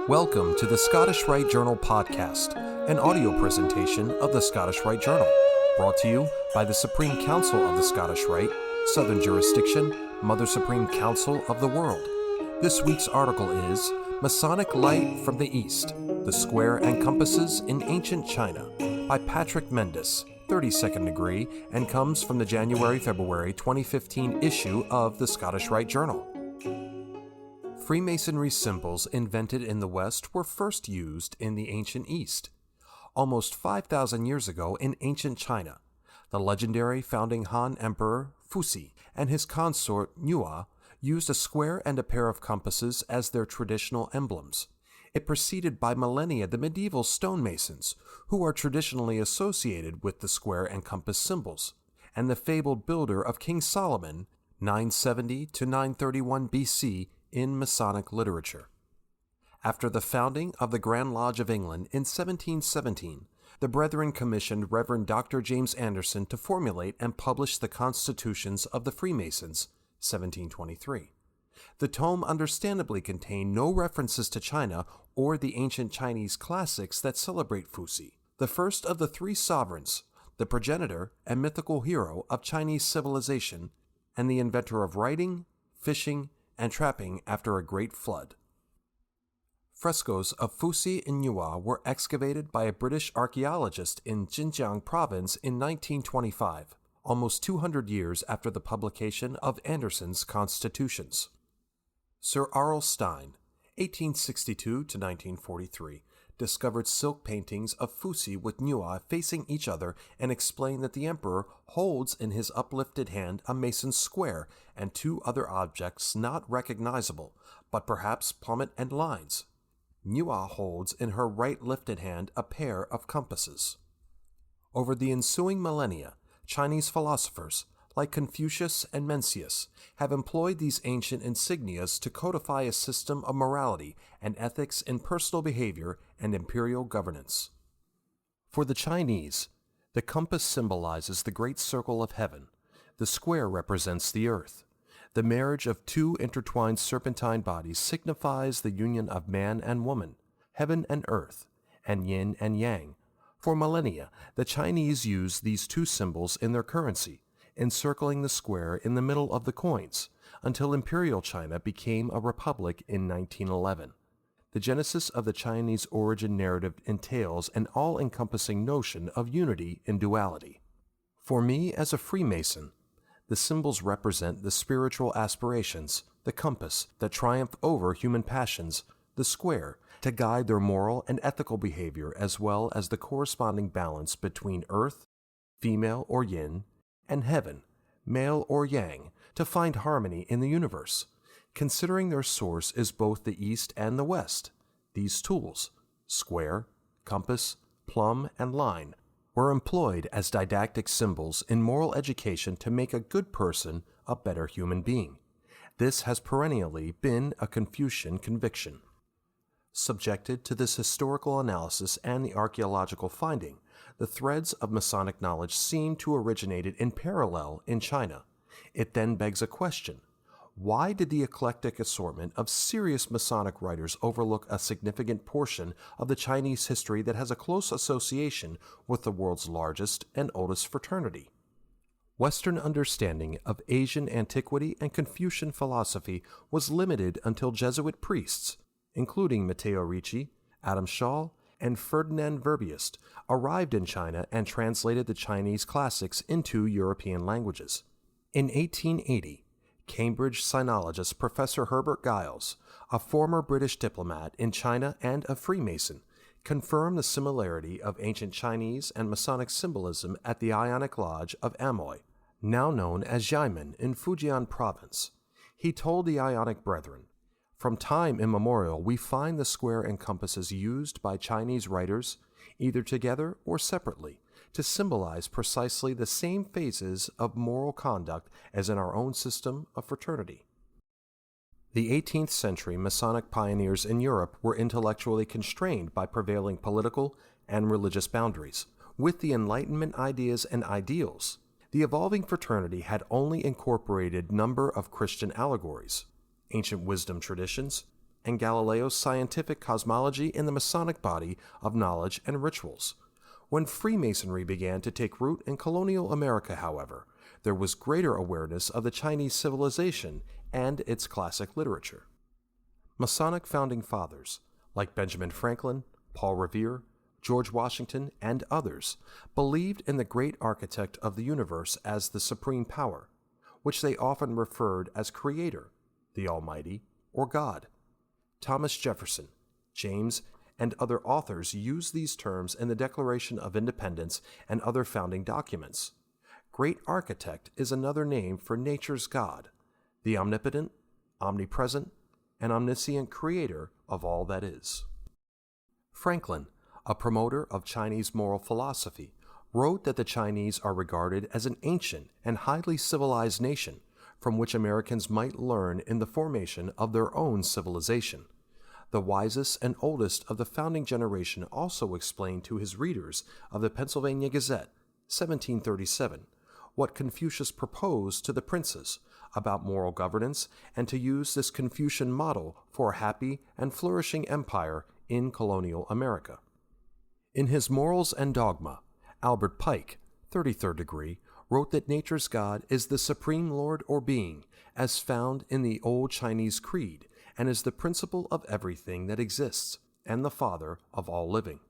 Welcome to the Scottish Rite Journal podcast, an audio presentation of the Scottish Rite Journal, brought to you by the Supreme Council of the Scottish Rite, Southern Jurisdiction, Mother Supreme Council of the World. This week's article is Masonic Light from the East, the Square and Compasses in Ancient China, by Patrick Mendes, 32nd degree, and comes from the January-February 2015 issue of the Scottish Rite Journal. Freemasonry symbols invented in the West were first used in the ancient East. Almost 5,000 years ago in ancient China, the legendary founding Han Emperor Fuxi and his consort Nua used a square and a pair of compasses as their traditional emblems. It preceded by millennia the medieval stonemasons, who are traditionally associated with the square and compass symbols, and the fabled builder of King Solomon, 970 to 931 BC, in Masonic literature. After the founding of the Grand Lodge of England in 1717, the Brethren commissioned Reverend Dr. James Anderson to formulate and publish the Constitutions of the Freemasons, 1723. The tome understandably contained no references to China or the ancient Chinese classics that celebrate Fuxi, the first of the three sovereigns, the progenitor and mythical hero of Chinese civilization, and the inventor of writing, fishing, and trapping after a great flood. Frescoes of Fuxi in Nua were excavated by a British archaeologist in Xinjiang province in 1925, almost 200 years after the publication of Anderson's Constitutions. Sir Arl Stein, 1862 to 1943, discovered silk paintings of Fuxi with Nua facing each other and explained that the emperor holds in his uplifted hand a mason's square and two other objects not recognizable, but perhaps plummet and lines. Nua holds in her right lifted hand a pair of compasses. Over the ensuing millennia, Chinese philosophers, like Confucius and Mencius, have employed these ancient insignias to codify a system of morality and ethics in personal behavior and imperial governance. For the Chinese, the compass symbolizes the great circle of heaven. The square represents the earth. The marriage of two intertwined serpentine bodies signifies the union of man and woman, heaven and earth, and yin and yang. For millennia, the Chinese used these two symbols in their currency, encircling the square in the middle of the coins, until Imperial China became a republic in 1911. The genesis of the Chinese origin narrative entails an all-encompassing notion of unity in duality. For me, as a Freemason, the symbols represent the spiritual aspirations, the compass that triumph over human passions, the square to guide their moral and ethical behavior, as well as the corresponding balance between earth, female or yin, and heaven, male or yang, to find harmony in the universe. Considering their source is both the East and the West, these tools, square, compass, plumb, and line, were employed as didactic symbols in moral education to make a good person a better human being. This has perennially been a Confucian conviction. Subjected to this historical analysis and the archaeological finding, the threads of Masonic knowledge seem to have originated in parallel in China. It then begs a question. Why did the eclectic assortment of serious Masonic writers overlook a significant portion of the Chinese history that has a close association with the world's largest and oldest fraternity? Western understanding of Asian antiquity and Confucian philosophy was limited until Jesuit priests, including Matteo Ricci, Adam Shaw, and Ferdinand Verbiest, arrived in China and translated the Chinese classics into European languages. In 1880, Cambridge sinologist Professor Herbert Giles, a former British diplomat in China and a Freemason, confirmed the similarity of ancient Chinese and Masonic symbolism at the Ionic Lodge of Amoy, now known as Xiamen in Fujian Province. He told the Ionic Brethren, "From time immemorial, we find the square and compasses used by Chinese writers, either together or separately, to symbolize precisely the same phases of moral conduct as in our own system of fraternity." The 18th century Masonic pioneers in Europe were intellectually constrained by prevailing political and religious boundaries. With the Enlightenment ideas and ideals, the evolving fraternity had only incorporated a number of Christian allegories, ancient wisdom traditions, and Galileo's scientific cosmology in the Masonic body of knowledge and rituals. When Freemasonry began to take root in colonial America, however, there was greater awareness of the Chinese civilization and its classic literature. Masonic founding fathers, like Benjamin Franklin, Paul Revere, George Washington, and others, believed in the great architect of the universe as the supreme power, which they often referred as Creator, the Almighty, or God. Thomas Jefferson, James, and other authors use these terms in the Declaration of Independence and other founding documents. Great Architect is another name for nature's God, the omnipotent, omnipresent, and omniscient creator of all that is. Franklin, a promoter of Chinese moral philosophy, wrote that the Chinese are regarded as an ancient and highly civilized nation from which Americans might learn in the formation of their own civilization. The wisest and oldest of the founding generation also explained to his readers of the Pennsylvania Gazette, 1737, what Confucius proposed to the princes about moral governance and to use this Confucian model for a happy and flourishing empire in colonial America. In his Morals and Dogma, Albert Pike, 33rd degree, wrote that nature's God is the supreme Lord or being, as found in the old Chinese creed, and is the principle of everything that exists, and the father of all living.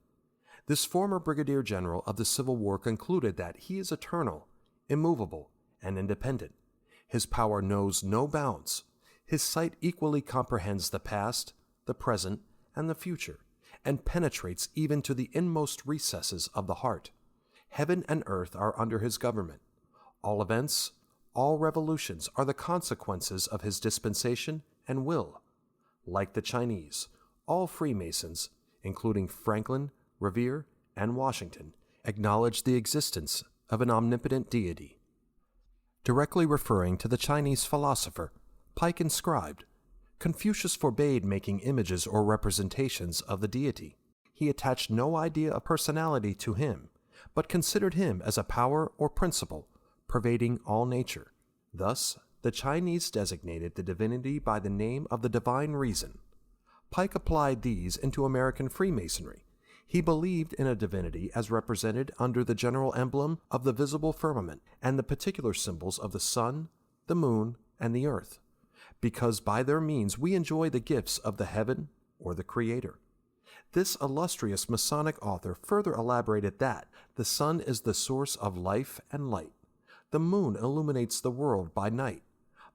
This former brigadier general of the Civil War concluded that he is eternal, immovable, and independent. His power knows no bounds. His sight equally comprehends the past, the present, and the future, and penetrates even to the inmost recesses of the heart. Heaven and earth are under his government. All events, all revolutions are the consequences of his dispensation and will. Like the Chinese, all Freemasons, including Franklin, Revere, and Washington, acknowledge the existence of an omnipotent deity. Directly referring to the Chinese philosopher, Pike inscribed, Confucius forbade making images or representations of the deity. He attached no idea of personality to him, but considered him as a power or principle pervading all nature. Thus, the Chinese designated the divinity by the name of the divine reason. Pike applied these into American Freemasonry. He believed in a divinity as represented under the general emblem of the visible firmament and the particular symbols of the sun, the moon, and the earth, because by their means we enjoy the gifts of the heaven or the Creator. This illustrious Masonic author further elaborated that the sun is the source of life and light. The moon illuminates the world by night.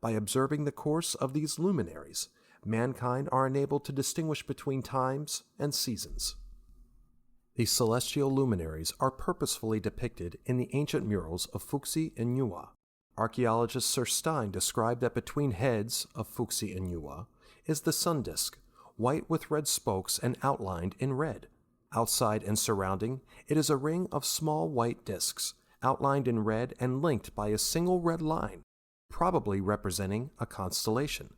By observing the course of these luminaries, mankind are enabled to distinguish between times and seasons. These celestial luminaries are purposefully depicted in the ancient murals of Fuxi and Yue. Archaeologist Sir Stein described that between heads of Fuxi and Yue is the sun disk, white with red spokes and outlined in red. Outside and surrounding, it is a ring of small white disks, outlined in red and linked by a single red line, probably representing a constellation.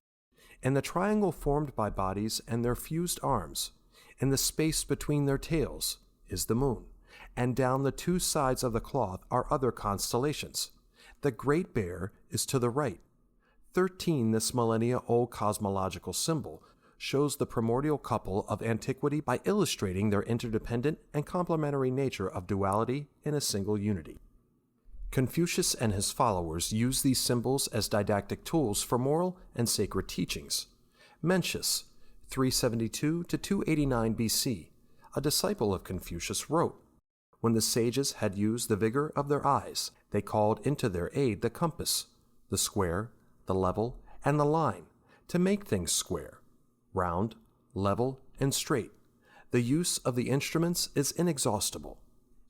In the triangle formed by bodies and their fused arms, in the space between their tails, is the moon, and down the two sides of the cloth are other constellations. The Great Bear is to the right. 13, this millennia-old cosmological symbol, shows the primordial couple of antiquity by illustrating their interdependent and complementary nature of duality in a single unity. Confucius and his followers used these symbols as didactic tools for moral and sacred teachings. Mencius, 372 to 289 BC, a disciple of Confucius, wrote, When the sages had used the vigor of their eyes, they called into their aid the compass, the square, the level, and the line, to make things square, round, level, and straight. The use of the instruments is inexhaustible.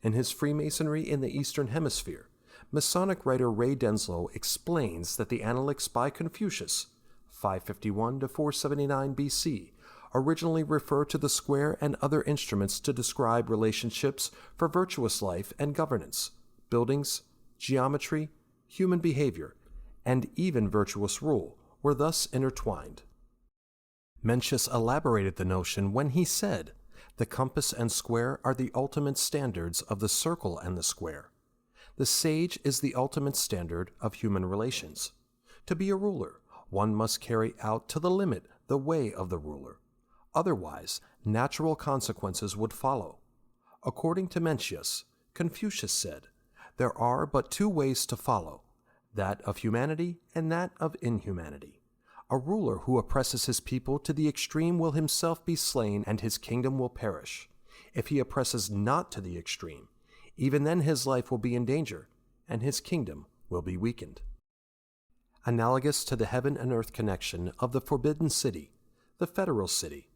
In his Freemasonry in the Eastern Hemisphere, Masonic writer Ray Denslow explains that the Analects by Confucius, 551 to 479 BC, originally refer to the square and other instruments to describe relationships for virtuous life and governance, buildings, geometry, human behavior, and even virtuous rule were thus intertwined. Mencius elaborated the notion when he said, The compass and square are the ultimate standards of the circle and the square. The sage is the ultimate standard of human relations. To be a ruler, one must carry out to the limit the way of the ruler. Otherwise, natural consequences would follow. According to Mencius, Confucius said, "There are but two ways to follow, that of humanity and that of inhumanity. A ruler who oppresses his people to the extreme will himself be slain and his kingdom will perish. If he oppresses not to the extreme, even then his life will be in danger and his kingdom will be weakened." Analogous to the heaven and earth connection of the Forbidden City, the Federal City,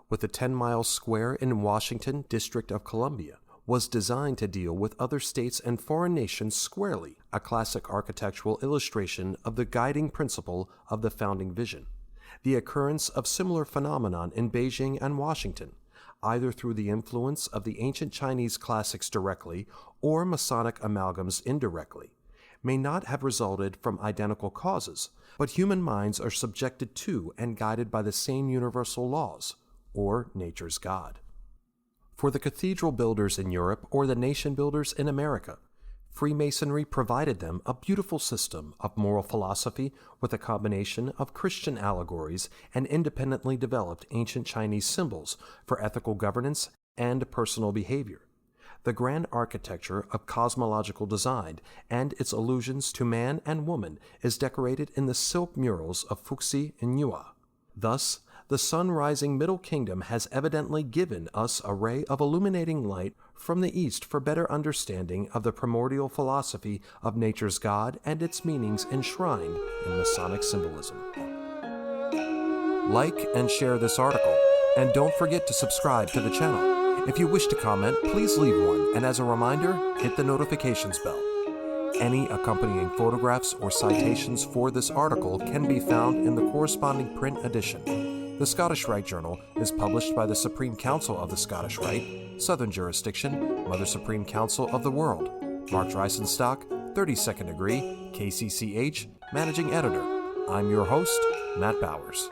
with the 10-mile square in Washington, District of Columbia, was designed to deal with other states and foreign nations squarely, a classic architectural illustration of the guiding principle of the founding vision. The occurrence of similar phenomenon in Beijing and Washington, either through the influence of the ancient Chinese classics directly or Masonic amalgams indirectly, may not have resulted from identical causes, but human minds are subjected to and guided by the same universal laws, or nature's God. For the cathedral builders in Europe or the nation builders in America, Freemasonry provided them a beautiful system of moral philosophy with a combination of Christian allegories and independently developed ancient Chinese symbols for ethical governance and personal behavior. The grand architecture of cosmological design and its allusions to man and woman is decorated in the silk murals of Fuxi and Yua. Thus, the sun-rising Middle Kingdom has evidently given us a ray of illuminating light from the East for better understanding of the primordial philosophy of nature's God and its meanings enshrined in Masonic symbolism. Like and share this article, and don't forget to subscribe to the channel. If you wish to comment, please leave one, and as a reminder, hit the notifications bell. Any accompanying photographs or citations for this article can be found in the corresponding print edition. The Scottish Rite Journal is published by the Supreme Council of the Scottish Rite, Southern Jurisdiction, Mother Supreme Council of the World. Mark Dreisenstock, 32nd degree, KCCH, Managing Editor. I'm your host, Matt Bowers.